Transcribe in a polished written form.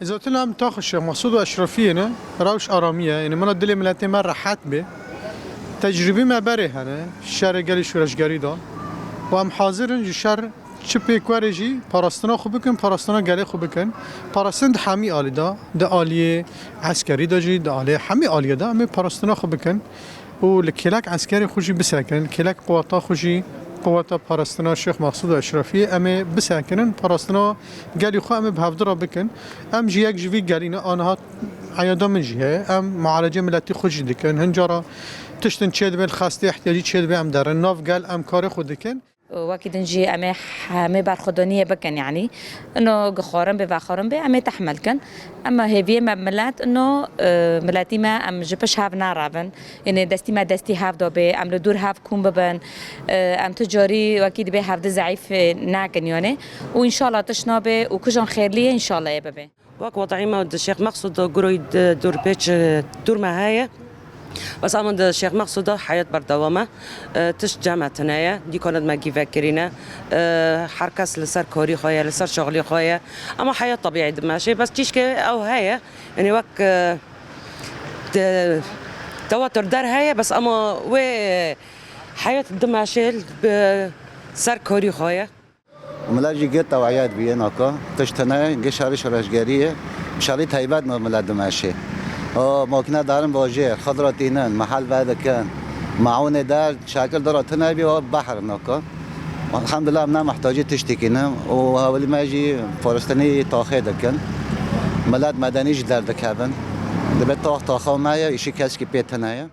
إذا قلت لهم تاخذ الشيخ مقصود وأشرفية نه روش آرامیه يعني من الدل ملتي مرة راحت به تجربي ما بره هنه شر قالي شورشگری دا و هم حاضرن جو شر چه پیکواری جی پاراستنا خوب بکن پاراستنا گله خوب بکن پاراستن ده همی آلی دا ده آلیه عسکری دا جی ده آلیه همی آلیه دا همی پاراستنا خوب بکن و لکلک عسکری خوشی بسکن کلک قواتا خوشی قواتا پاراستنا شیخ مقصود اشرفی امی بسکنن پاراستنا گلی خو امی بهفدرا بکن ام جی یک جوی گلینا آنها عیادا من جیه ام معالجه ملتی خوشی دکن هنجارا تشتن چید بین خسته احتیاجی چید بین ام دارن ناف گل ام کار خود دکن وكيد نجي أمي حامي برخدونية بكن يعني إنه جخارن بفخارن به أمي تحمل كن أما هذي ما ملات إنه ملاتي ما أم جبش هاف نارافن يعني دستي ما دستي هاف دو أم لدور هاف كون ببن أم تجاري وكيد به هاف ضعيف ناكن يعني وإن شاء الله تشنابه وكجان خير ليه إن شاء الله يا بابا وقت وضعي ما الشيخ مقصود قروي دور بيتش دور معايا بس أمد الشيخ مقصود حياة بردوامة تش جامعة تنايا دي كانت ما كيف فكرينا حركس لسر كوري خويا لسر شغلي خويا أما حياة طبيعية ماشي بس تيش أو هاي يعني وقت توتر دار هاي بس أما و حياة الدماشي بسر كوري خويا ملاجي جت توعيات بيناكا تشتنا جشاري شرشجريه شاري تايبات ملاد ماشي ماكينه دارن واجه خضراتينن محل بعد كان معونه دار شكل دراتنا بي بحر ناكا الحمد لله منا محتاجي تشتكينا وهولي ما يجي فلسطيني تاخيد كان ملاد مدني جدار دكابن دبت طاخ طاخه معايا شي كاسكي بيتنايا